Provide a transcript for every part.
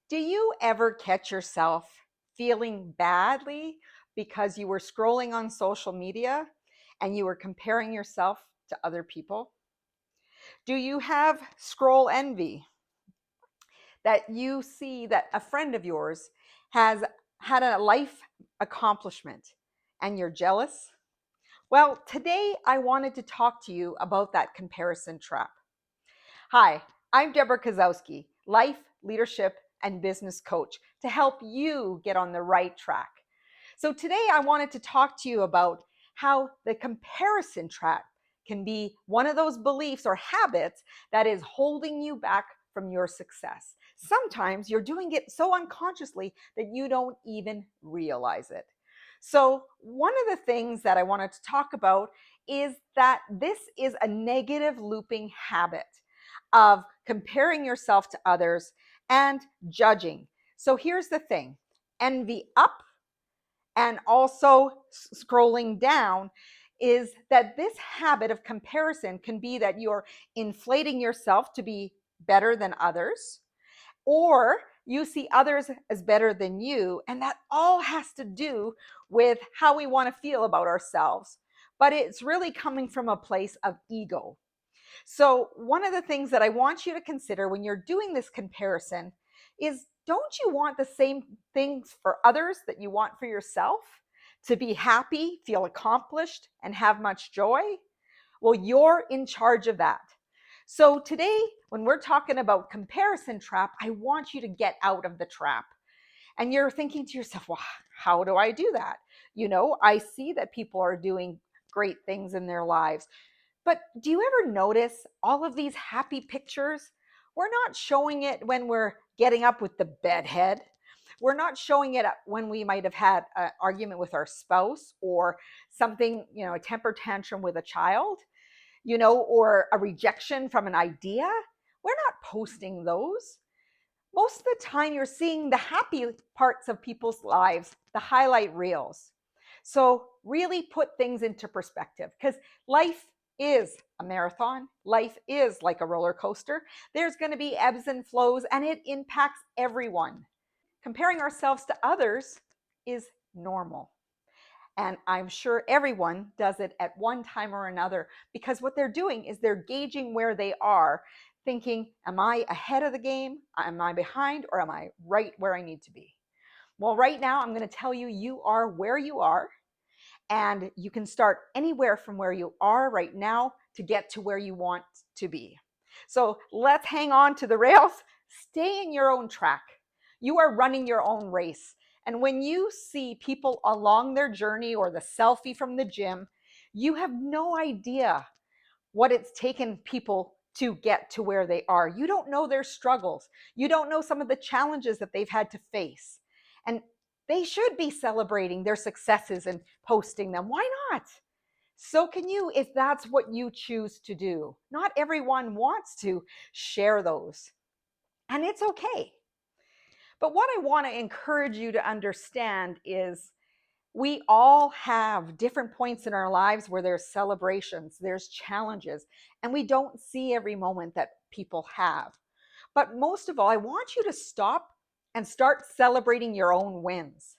Do you ever catch yourself feeling badly because you were scrolling on social media and you were comparing yourself to other people? Do you have scroll envy that you see that a friend of yours has had a life accomplishment and you're jealous? Well, today I wanted to talk to you about that comparison trap. Hi, I'm Debra Kasowski, life, leadership, and business coach to help you get on the right track. So today I wanted to talk to you about how the comparison trap can be one of those beliefs or habits that is holding you back from your success. Sometimes you're doing it so unconsciously that you don't even realize it. So one of the things that I wanted to talk about is that this is a negative looping habit of comparing yourself to others and judging. So here's the thing: envy up and also scrolling down is that this habit of comparison can be that you're inflating yourself to be better than others, or you see others as better than you. And that all has to do with how we want to feel about ourselves. But it's really coming from a place of ego. So, one of the things that I want you to consider when you're doing this comparison is, don't you want the same things for others that you want for yourself? To be happy, feel accomplished, and have much joy? Well, you're in charge of that. So, today, when we're talking about comparison trap, I want you to get out of the trap. And you're thinking to yourself, well, how do I do that? I see that people are doing great things in their lives. But do you ever notice all of these happy pictures? We're not showing it when we're getting up with the bedhead. We're not showing it when we might have had an argument with our spouse or something, a temper tantrum with a child, or a rejection from an idea. We're not posting those. Most of the time, you're seeing the happy parts of people's lives, the highlight reels. So, really put things into perspective, because life is a marathon. Life is like a roller coaster. There's going to be ebbs and flows, and it impacts everyone. Comparing ourselves to others is normal. And I'm sure everyone does it at one time or another, because what they're doing is they're gauging where they are, thinking, am I ahead of the game? Am I behind? Or am I right where I need to be? Well, right now, I'm going to tell you, you are where you are. And you can start anywhere from where you are right now to get to where you want to be. So let's hang on to the rails. Stay in your own track. You are running your own race. And when you see people along their journey or the selfie from the gym, you have no idea what it's taken people to get to where they are. You don't know their struggles. You don't know some of the challenges that they've had to face. And they should be celebrating their successes and posting them. Why not? So can you, if that's what you choose to do. Not everyone wants to share those, and it's okay. But what I want to encourage you to understand is, we all have different points in our lives where there's celebrations, there's challenges, and we don't see every moment that people have. But most of all, I want you to stop and start celebrating your own wins.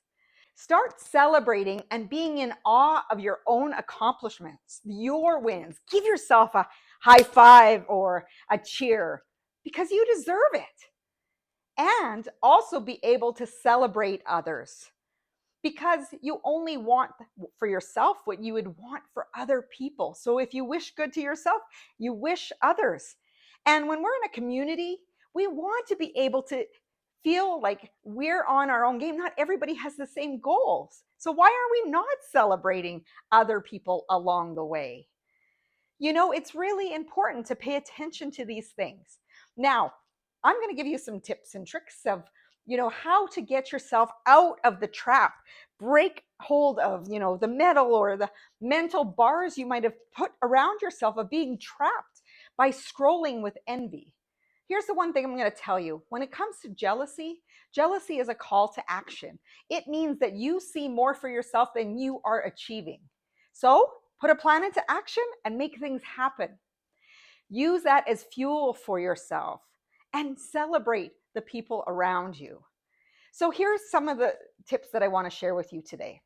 Start celebrating and being in awe of your own accomplishments, your wins. Give yourself a high five or a cheer, because you deserve it. And also be able to celebrate others, because you only want for yourself what you would want for other people. So if you wish good to yourself, you wish others. And when we're in a community, we want to be able to feel like we're on our own game. Not everybody has the same goals. So why are we not celebrating other people along the way? It's really important to pay attention to these things. Now, I'm going to give you some tips and tricks of, how to get yourself out of the trap, break hold of, the metal or the mental bars you might have put around yourself of being trapped by scrolling with envy. Here's the one thing I'm going to tell you. When it comes to jealousy, jealousy is a call to action. It means that you see more for yourself than you are achieving. So put a plan into action and make things happen. Use that as fuel for yourself and celebrate the people around you. So here's some of the tips that I want to share with you today.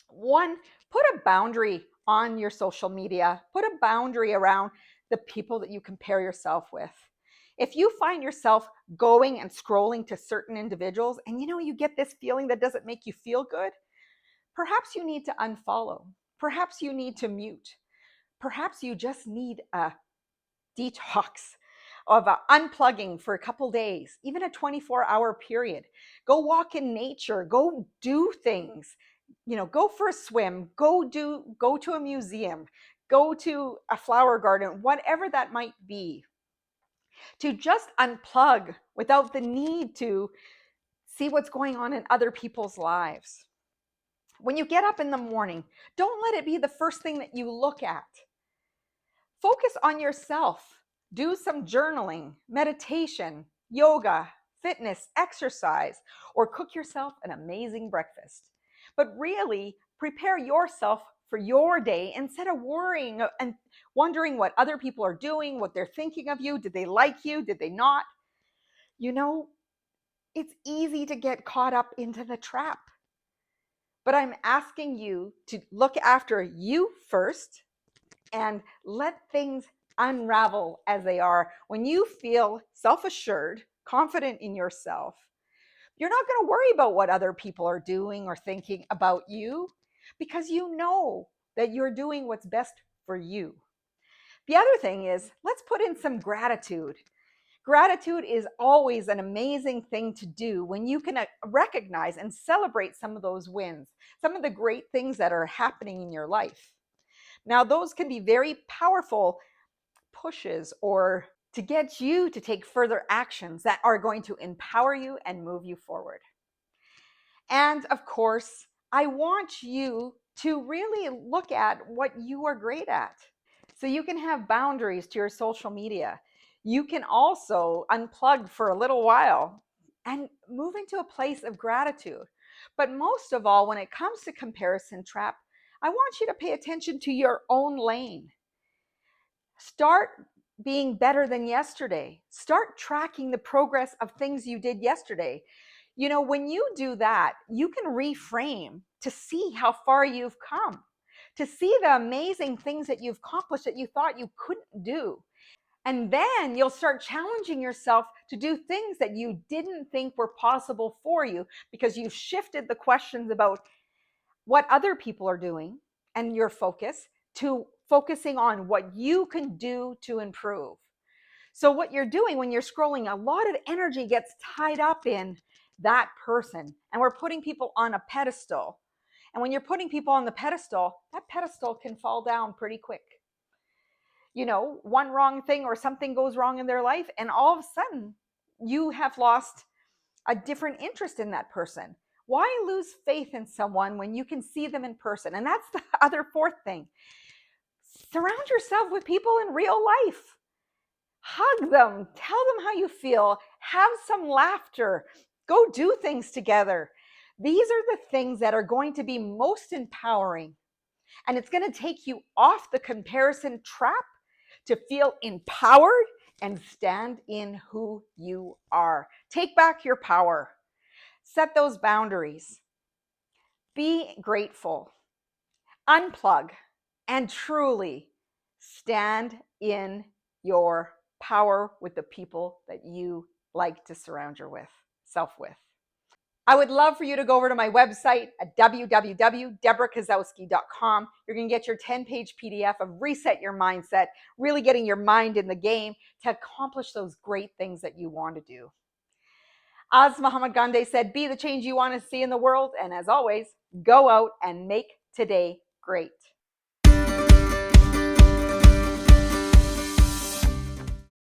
One, put a boundary on your social media. Put a boundary around the people that you compare yourself with. If you find yourself going and scrolling to certain individuals and you get this feeling that doesn't make you feel good, perhaps you need to unfollow. Perhaps you need to mute. Perhaps you just need a detox of unplugging for a couple days, even a 24-hour period. Go walk in nature, go do things, go for a swim, go to a museum, go to a flower garden, whatever that might be. To just unplug without the need to see what's going on in other people's lives. When you get up in the morning, don't let it be the first thing that you look at. Focus on yourself. Do some journaling, meditation, yoga, fitness, exercise, or cook yourself an amazing breakfast. But really, prepare yourself for your day instead of worrying and wondering what other people are doing, what they're thinking of you. Did they like you? Did they not? It's easy to get caught up into the trap. But I'm asking you to look after you first and let things unravel as they are. When you feel self-assured, confident in yourself, you're not going to worry about what other people are doing or thinking about you, because you know that you're doing what's best for you. The other thing is, let's put in some gratitude. Gratitude is always an amazing thing to do when you can recognize and celebrate some of those wins, some of the great things that are happening in your life. Now, those can be very powerful pushes or to get you to take further actions that are going to empower you and move you forward. And of course, I want you to really look at what you are great at. So you can have boundaries to your social media. You can also unplug for a little while and move into a place of gratitude. But most of all, when it comes to comparison trap, I want you to pay attention to your own lane. Start being better than yesterday. Start tracking the progress of things you did yesterday. When you do that, you can reframe to see how far you've come, to see the amazing things that you've accomplished that you thought you couldn't do. And then you'll start challenging yourself to do things that you didn't think were possible for you, because you've shifted the questions about what other people are doing and your focus to focusing on what you can do to improve. So what you're doing when you're scrolling, a lot of energy gets tied up in that person, and we're putting people on a pedestal. And when you're putting people on the pedestal, that pedestal can fall down pretty quick. One wrong thing or something goes wrong in their life, and all of a sudden you have lost a different interest in that person. Why lose faith in someone when you can see them in person? And that's the other fourth thing. Surround yourself with people in real life. Hug them, tell them how you feel, have some laughter, go do things together. These are the things that are going to be most empowering. And it's going to take you off the comparison trap to feel empowered and stand in who you are. Take back your power. Set those boundaries. Be grateful. Unplug and truly stand in your power with the people that you like to surround yourself with. I would love for you to go over to my website at www.debrakasowski.com. You're going to get your 10-page PDF of Reset Your Mindset, really getting your mind in the game to accomplish those great things that you want to do. As Mahatma Gandhi said, be the change you want to see in the world. And as always, go out and make today great.